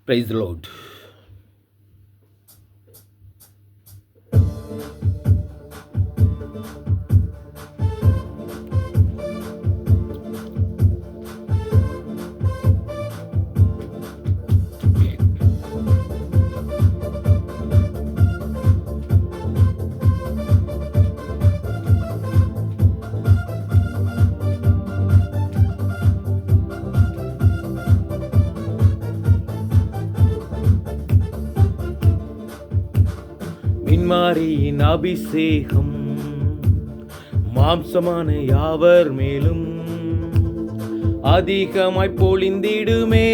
Praise the Lord. மின்மாரியின் அபிஷேகம் மாம்சமான யாவர் மேலும் அதிகமாய் பொழிந்திடுமே,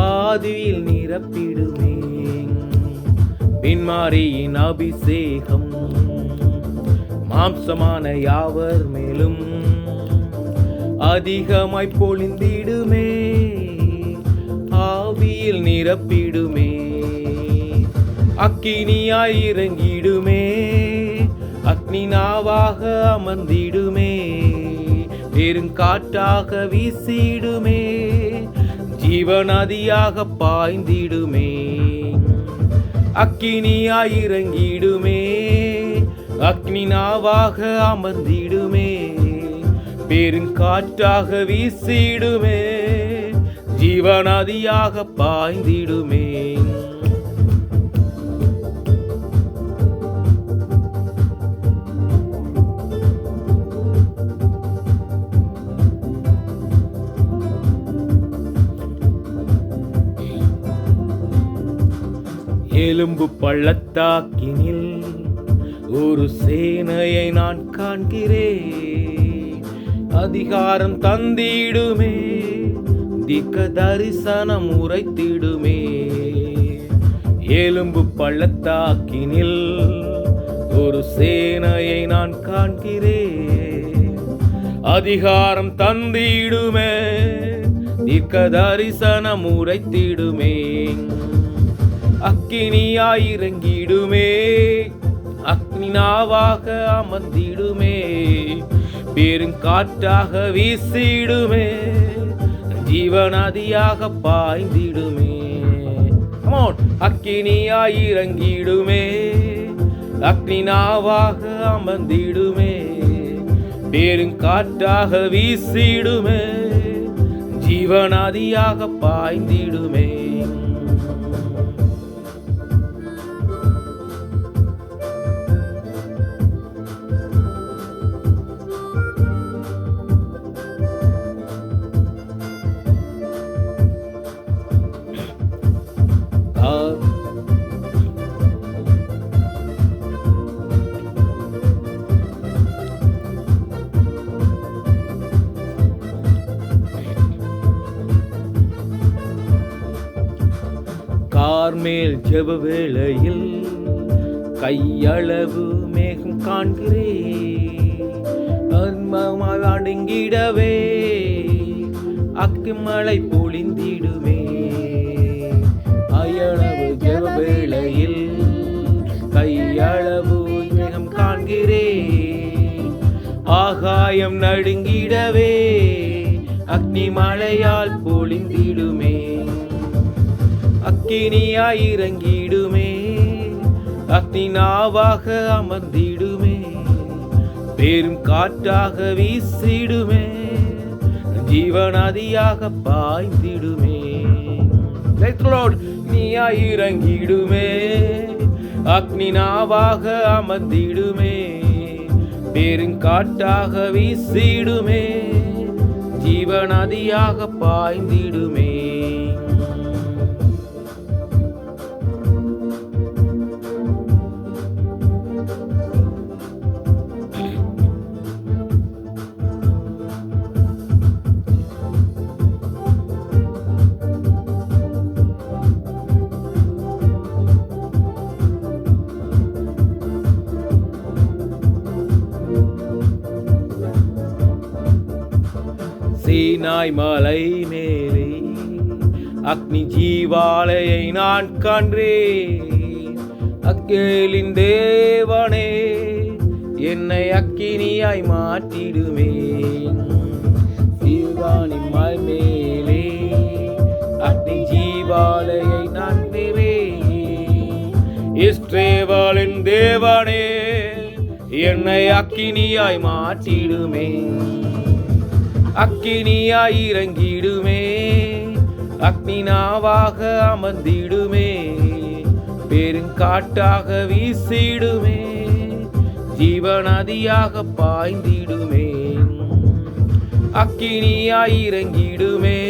ஆதியில் நிரப்பிடுமே. மின்மாரியின் அபிஷேகம் மாம்சமான யாவர் மேலும் அதிகமாய் பொழிந்திடுமே, ஆவியில் நிரப்பிடுமே. அக்கினியாய் இறங்கிடுமே, அக்னி நாவாக அமர்ந்திடுமே, பெருங்காற்றாக வீசிடுமே, ஜீவநதியாக பாய்ந்திடுமே. அக்கினியாய் இறங்கிடுமே, அக்னி நாவாக அமர்ந்திடுமே, பெருங்காற்றாக வீசிடுமே, ஜீவநதியாக பாய்ந்திடுமே. எலும்பு பள்ளத்தாக்கினில் ஒரு சேனையை நான் காண்கிறேன், அதிகாரம் தந்திடுமே, திக்க தரிசனம் உரைத்திடுமே. எலும்பு பள்ளத்தாக்கினில் ஒரு சேனையை நான் காண்கிறேன், அதிகாரம் தந்திடுமே, திக்க தரிசனம் உரைத்திடுமே. அக்கினியாய் இறங்கிடுமே, அக்னி நாவாக அமர்ந்திடுமே, பெருங்காற்றாக வீசிடுமே, ஜீவநதியாக பாய்ந்திடுமே. அக்கினியாய் இறங்கிடுமே, அக்னி நாவாக அமர்ந்திடுமே, பெருங்காற்றாக வீசிடுமே, ஜீவநதியாக பாய்ந்திடுமே. கார்மேல் ஜெப வேளையில் கையளவு மேகம் காண்கிறேன், அன்பாய் அடங்கிடவே அக்குமழை பொழிந்திடுமே. அயளவு ஜெப வேளையில் கையளவு மேகம் காண்கிறேன், ஆகாயம் நடுங்கிடவே அக்னி மழையால் பொழிந்திடுமே. அக்கினியாய் இறங்கிடுமே, அக்னி நாவாக அமர்ந்திடுமே, பெரும் காற்றாக வீசிடுமே, ஜீவநதியாக பாய்ந்திடுமே. நீயாய் இறங்கிடுமே, அக்னி நாவாக அமர்ந்திடுமே, பெருங்காற்றாக வீசிடுமே, ஜீவநதியாக பாய்ந்திடுமே. சீனாய் மலை மேலே அக்னி ஜீவாலயை நான் காண்கிறேன், அக்கேலின் தேவனே என்னை அக்கினியாய் மாற்றிடுமே. சீவானின் மலை மேலே அக்னி தேவனே என்னை அக்கினியாய் மாற்றிடுமே, அக்கினியாய் இறங்கிடுமே, அக்னினாவாக அமர்ந்திடுமே, பெருங்காட்டாக வீசிடுமே, ஜீவநதியாக பாய்ந்திடுமே. அக்கினியாய் இறங்கிடுமே,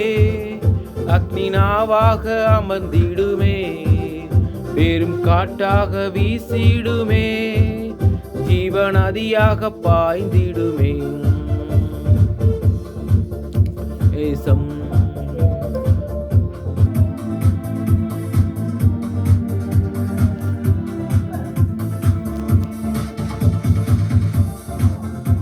அக்னினாவாக அமர்ந்திடுமே, பெரும் காட்டாக வீசிடுமே, ஜீவநதியாக பாய்ந்திடுமே.